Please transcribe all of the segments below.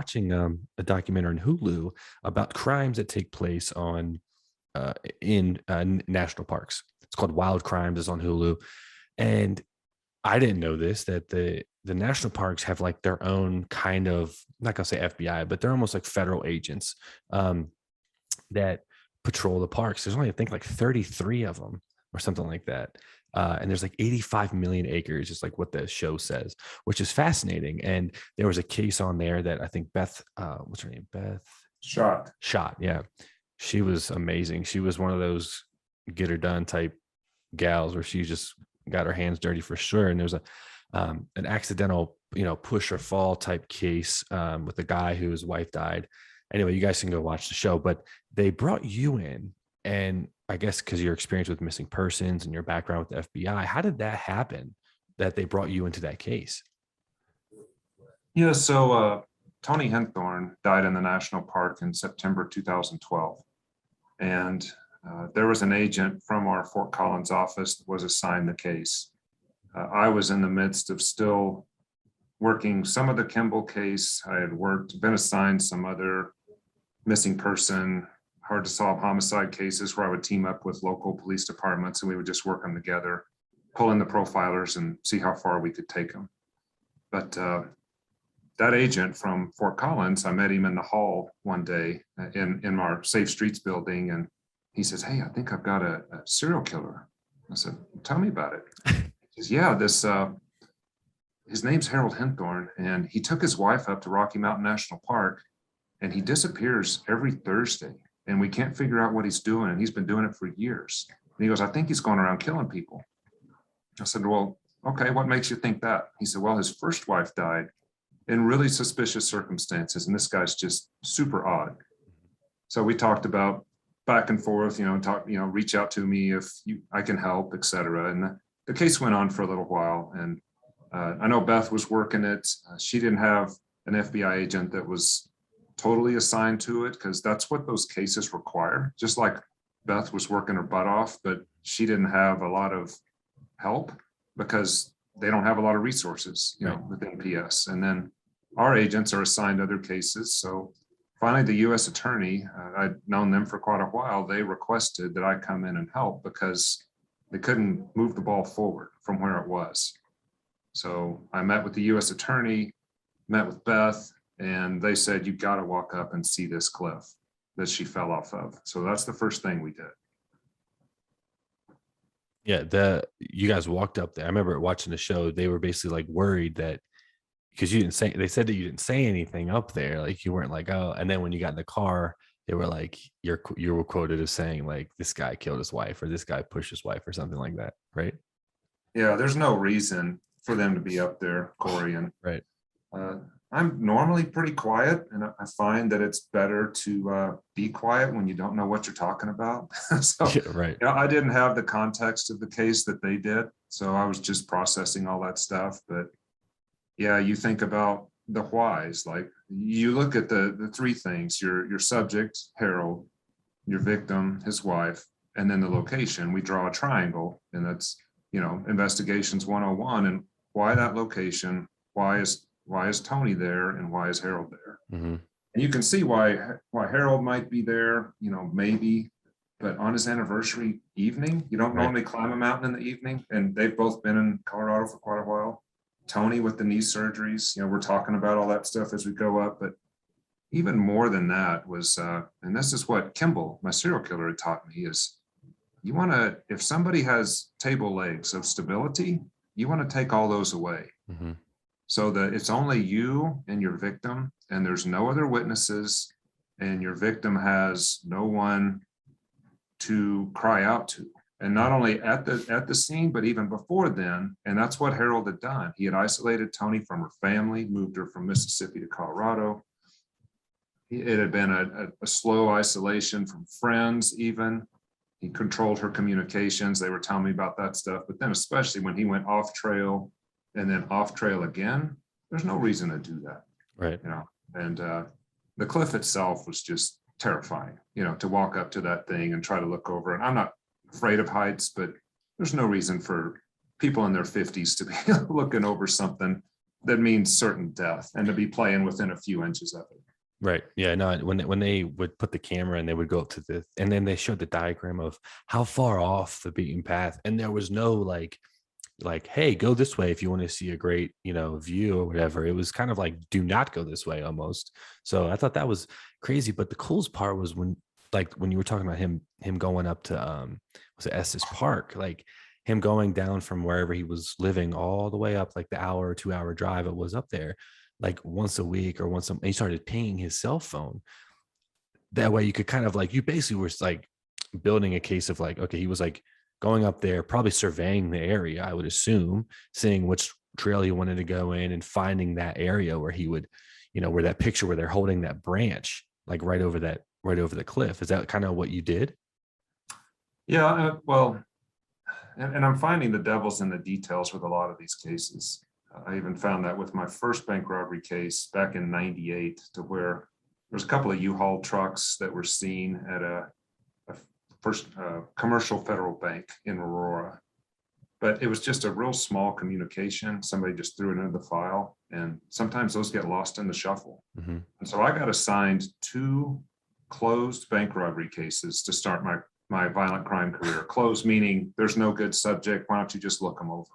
watching a documentary on Hulu about crimes that take place in national parks. It's called Wild Crimes. It's on Hulu, and I didn't know this, that the national parks have like their own kind of, I'm not gonna say FBI, but they're almost like federal agents um, that patrol the parks. There's only, I think, like 33 of them or something like that. And there's like 85 million acres, is like what the show says, which is fascinating. And there was a case on there that I think what's her name? Beth Shot. Shot. Yeah. She was amazing. She was one of those get her done type gals where she just got her hands dirty for sure. And there's an accidental, push or fall type case with a guy whose wife died. Anyway, you guys can go watch the show, but they brought you in, and I guess because your experience with missing persons and your background with the FBI, how did that happen that they brought you into that case? Yeah, so Tony Henthorn died in the national park in September 2012. And there was an agent from our Fort Collins office that was assigned the case. I was in the midst of still working some of the Kimball case. I had been assigned some other missing person, hard to solve homicide cases where I would team up with local police departments and we would just work them together, pull in the profilers and see how far we could take them. But that agent from Fort Collins, I met him in the hall one day in our Safe Streets building, and he says, "Hey, I think I've got a serial killer." I said, "Tell me about it." He says, "Yeah, his name's Harold Henthorn, and he took his wife up to Rocky Mountain National Park, and he disappears every Thursday, and we can't figure out what he's doing, and he's been doing it for years." And he goes, "I think he's going around killing people." I said, "Well, okay, what makes you think that?" He said, "Well, his first wife died in really suspicious circumstances, and this guy's just super odd." So we talked about back and forth, reach out to me if I can help, et cetera. And the case went on for a little while. And I know Beth was working it. She didn't have an FBI agent that was totally assigned to it, because that's what those cases require. Just like Beth was working her butt off, but she didn't have a lot of help because they don't have a lot of resources, within PS. And then our agents are assigned other cases. So finally, the U.S. attorney, I'd known them for quite a while, they requested that I come in and help because they couldn't move the ball forward from where it was. So I met with the U.S. attorney, met with Beth, and they said, "You've got to walk up and see this cliff that she fell off of." So that's the first thing we did. Yeah, you guys walked up there. I remember watching the show. They were basically like worried that because you didn't say, they said that you didn't say anything up there, like you weren't like, oh. And then when you got in the car, they were like, you were quoted as saying like, "This guy killed his wife," or "This guy pushed his wife," or something like that, right? Yeah, there's no reason for them to be up there, Corey. And Right. I'm normally pretty quiet, and I find that it's better to be quiet when you don't know what you're talking about. So Yeah, right. I didn't have the context of the case that they did, so I was just processing all that stuff. But yeah, you think about the whys. Like you look at the three things: your subject, Harold, your victim, his wife, and then the location. We draw a triangle, and that's investigations 101. And why that location? Why is Tony there, and why is Harold there? Mm-hmm. And you can see why Harold might be there, maybe, but on his anniversary evening, you don't normally climb a mountain in the evening. And they've both been in Colorado for quite a while. Tony with the knee surgeries, we're talking about all that stuff as we go up. But even more than that was, and this is what Kimball, my serial killer, had taught me, is you want to, if somebody has table legs of stability, you want to take all those away. Mm-hmm. So that it's only you and your victim, and there's no other witnesses, and your victim has no one to cry out to. And not only at the scene, but even before then. And that's what Harold had done. He had isolated Tony from her family, moved her from Mississippi to Colorado. It had been a slow isolation from friends even. He controlled her communications. They were telling me about that stuff. But then especially when he went off trail and then off trail again, there's no reason to do that. Right. And the cliff itself was just terrifying, to walk up to that thing and try to look over. And I'm not afraid of heights, but there's no reason for people in their 50s to be looking over something that means certain death, and to be playing within a few inches of it. Right. Yeah. No, when they would put the camera and they would go up to the, and then they showed the diagram of how far off the beaten path. And there was no like, hey, go this way if you want to see a great, view or whatever. It was kind of like, do not go this way almost. So I thought that was crazy. But the coolest part was when you were talking about him going up to was it Estes Park, like him going down from wherever he was living all the way up, like the hour or 2 hour drive it was up there, like once a week or once he started pinging his cell phone. That way you could kind of like, you basically were like building a case of like, okay, he was like going up there, probably surveying the area, I would assume, seeing which trail he wanted to go in and finding that area where he would, where that picture where they're holding that branch, like right over the cliff. Is that kind of what you did? Yeah, well, and I'm finding the devil's in the details with a lot of these cases. I even found that with my first bank robbery case back in '98, to where there's a couple of U-Haul trucks that were seen at a first commercial federal bank in Aurora. But it was just a real small communication. Somebody just threw it into the file, and sometimes those get lost in the shuffle. Mm-hmm. And so I got assigned 2 closed bank robbery cases to start my violent crime career. Closed meaning there's no good subject. Why don't you just look them over?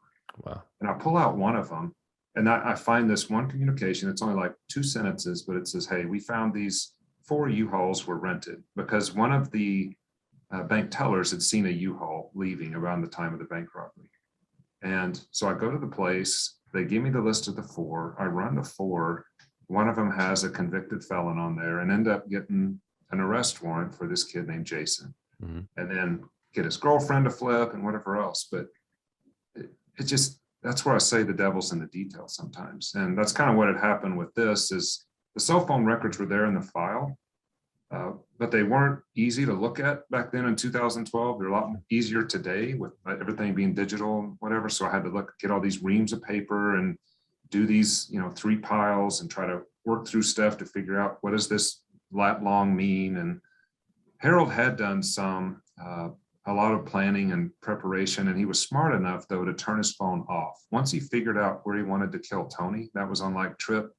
Wow. And I pull out one of them, and I find this one communication. It's only like 2 sentences, but it says, hey, we found these 4 U-Hauls were rented, because one of the bank tellers had seen a U-Haul leaving around the time of the bank robbery. And so I go to the place, they give me the list of the 4, I run the 4, one of them has a convicted felon on there, and end up getting an arrest warrant for this kid named Jason. Mm-hmm. And then get his girlfriend to flip and whatever else. But it just, that's where I say the devil's in the details sometimes. And that's kind of what had happened with this. Is the cell phone records were there in the file, but they weren't easy to look at back then in 2012. They're a lot easier today with everything being digital and whatever. So I had to get all these reams of paper and do these, 3 piles and try to work through stuff to figure out what does this lat long mean. And Harold had done a lot of planning and preparation, and he was smart enough though to turn his phone off. Once he figured out where he wanted to kill Tony, that was on like trip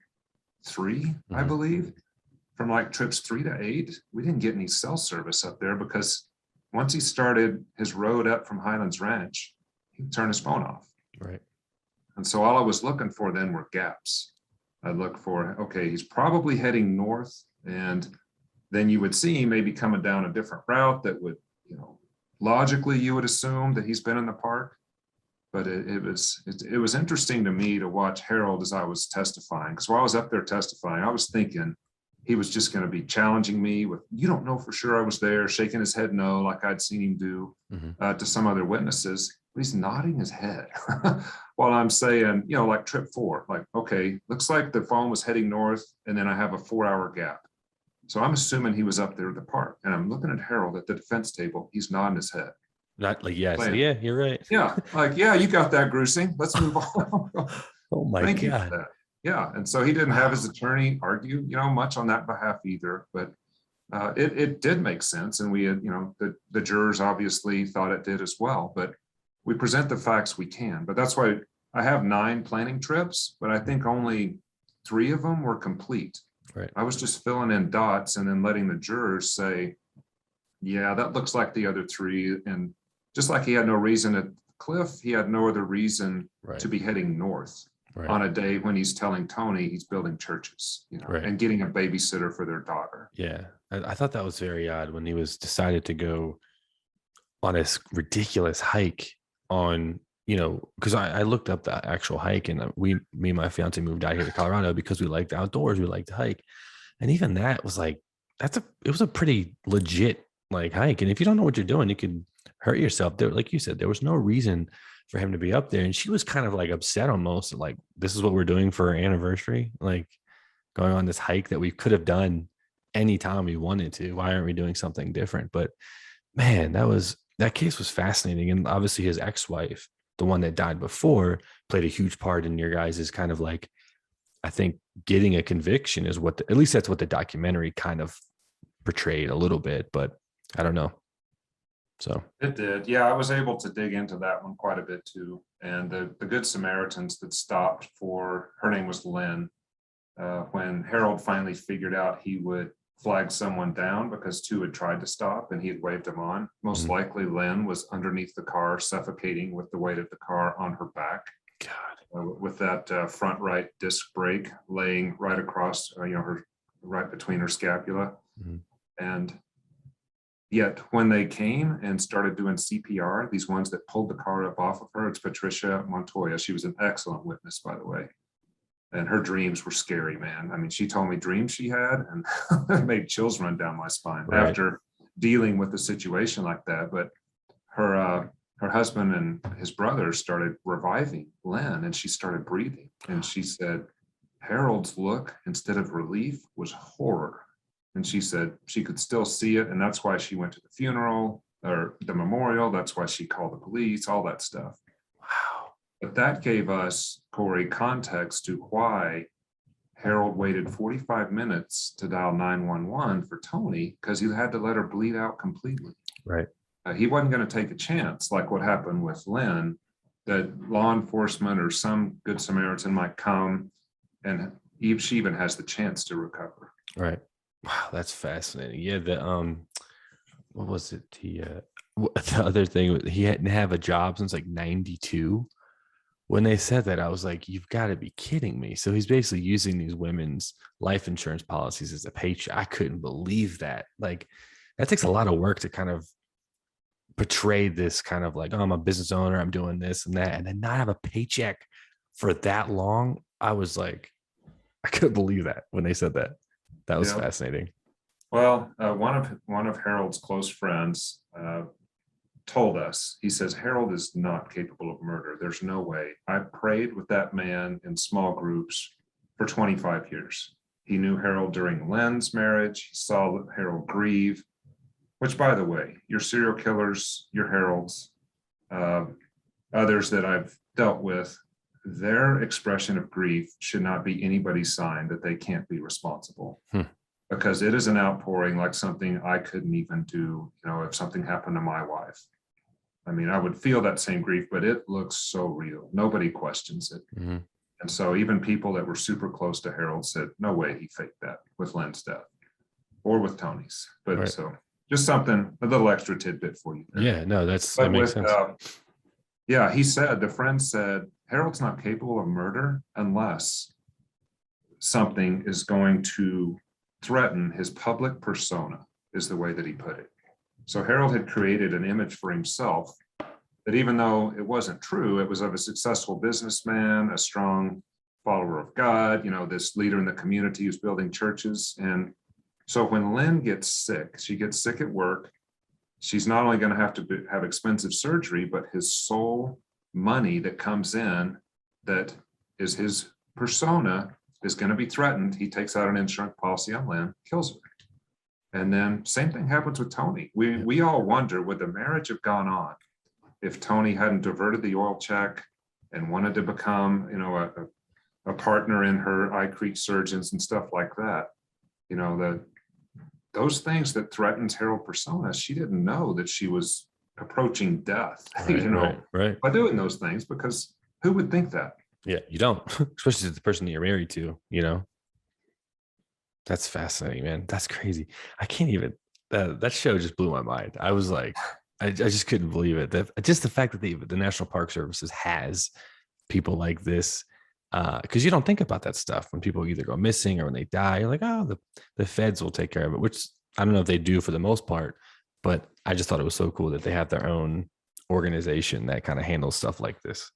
3, Mm-hmm. I believe. From like trips 3 to 8, we didn't get any cell service up there, because once he started his road up from Highlands Ranch, he'd turn his phone off. Right. And so all I was looking for then were gaps. I'd look for, okay, he's probably heading north, and then you would see maybe coming down a different route that would, logically you would assume that he's been in the park. But it was interesting to me to watch Harold as I was testifying, because while I was up there testifying, I was thinking he was just going to be challenging me with, you don't know for sure I was there, shaking his head no, like I'd seen him do to some other witnesses. But he's nodding his head while I'm saying, like trip 4, like, okay, looks like the phone was heading north, and then I have a 4-hour gap. So I'm assuming he was up there at the park, and I'm looking at Harold at the defense table. He's nodding his head. Not like, yeah. So yeah, you're right. Yeah. Like, yeah, you got that, Grusing. Let's move on. Oh my Thank you for God. that. Yeah. And so he didn't have his attorney argue, much on that behalf either, but it did make sense. And we had, the jurors obviously thought it did as well, but we present the facts we can. But that's why I have 9 planning trips, but I think only 3 of them were complete. Right. I was just filling in dots and then letting the jurors say, yeah, that looks like the other 3. And just like he had no reason at Cliff, he had no other reason to be heading north on a day when he's telling Tony he's building churches, and getting a babysitter for their daughter. Yeah. I thought that was very odd when he was decided to go on this ridiculous hike on, because I looked up the actual hike, and me and my fiance moved out here to Colorado because we liked the outdoors, we liked to hike. And even that was like, it was a pretty legit like hike. And if you don't know what you're doing, you could hurt yourself there. Like you said, there was no reason for him to be up there. And she was kind of like upset almost, like, this is what we're doing for our anniversary, like going on this hike that we could have done anytime we wanted to. Why aren't we doing something different? But man, that case was fascinating. And obviously his ex-wife, the one that died before, played a huge part in your guys' kind of like, I think getting a conviction is at least that's what the documentary kind of portrayed a little bit, but I don't know. So, It did. Yeah, I was able to dig into that one quite a bit too. And the Good Samaritans that stopped for, her name was Lynn, when Harold finally figured out he would flag someone down because two had tried to stop and he had waved them on. Most mhm. likely Lynn was underneath the car, suffocating with the weight of the car on her back, God, with that front right disc brake laying right across, her right between her scapula. mhm. And yet when they came and started doing CPR, these ones that pulled the car up off of her, it's Patricia Montoya. She was an excellent witness, by the way. And her dreams were scary, man. I mean, she told me dreams she had, and it made chills run down my spine Right. after dealing with a situation like that. But her husband and his brother started reviving Lynn, and she started breathing. And she said Harold's look, instead of relief, was horror. And she said she could still see it, and that's why she went to the funeral or the memorial. That's why she called the police, all that stuff. Wow. But that gave us, Corey, context to why Harold waited 45 minutes to dial 911 for Tony, because he had to let her bleed out completely. Right. He wasn't going to take a chance like what happened with Lynn, that law enforcement or some Good Samaritan might come and she even has the chance to recover. Right. Wow, that's fascinating. Yeah, what was it? The other thing, he hadn't have a job since like 92. When they said that, I was like, you've got to be kidding me. So he's basically using these women's life insurance policies as a paycheck. I couldn't believe that. Like, that takes a lot of work to kind of portray this kind of like, oh, I'm a business owner, I'm doing this and that, and then not have a paycheck for that long. I was like, I couldn't believe that when they said that. That was Yeah. fascinating. Well, one of Harold's close friends told us, he says, Harold is not capable of murder. There's no way. I prayed with that man in small groups for 25 years. He knew Harold during Lynn's marriage. He saw Harold grieve, which, by the way, your serial killers, your Harolds, uh, others that I've dealt with, their expression of grief should not be anybody's sign that they can't be responsible. Because it is an outpouring like something I couldn't even do, if something happened to my wife. I mean, I would feel that same grief, but it looks so real. Nobody questions it. Mm-hmm. And so even people that were super close to Harold said, no way he faked that with Lynn's death or with Tony's. But Right. so just something, a little extra tidbit for you there. Yeah, no, that But makes sense. Yeah, he said, the friend said, Harold's not capable of murder unless something is going to threaten his public persona, is the way that he put it. So Harold had created an image for himself that, even though it wasn't true, it was of a successful businessman, a strong follower of God, this leader in the community who's building churches. And so when Lynn gets sick, she gets sick at work. She's not only going to have have expensive surgery, but his sole money that comes in, that is his persona, is going to be threatened. He takes out an insurance policy on Lynn, kills her. And then same thing happens with Tony. We all wonder, would the marriage have gone on if Tony hadn't diverted the oil check and wanted to become, a partner in her Eye Creek Surgeons and stuff like that? Those things that threatens Harold persona, she didn't know that she was approaching death, Right. by doing those things, because who would think that? Yeah, you don't, especially the person that you're married to, That's fascinating, man. That's crazy. I can't even, that show just blew my mind. I was like, I just couldn't believe it. Just the fact that the National Park Services has people like this, because you don't think about that stuff when people either go missing or when they die. You're like, oh, the feds will take care of it, which I don't know if they do for the most part, but I just thought it was so cool that they have their own organization that kind of handles stuff like this.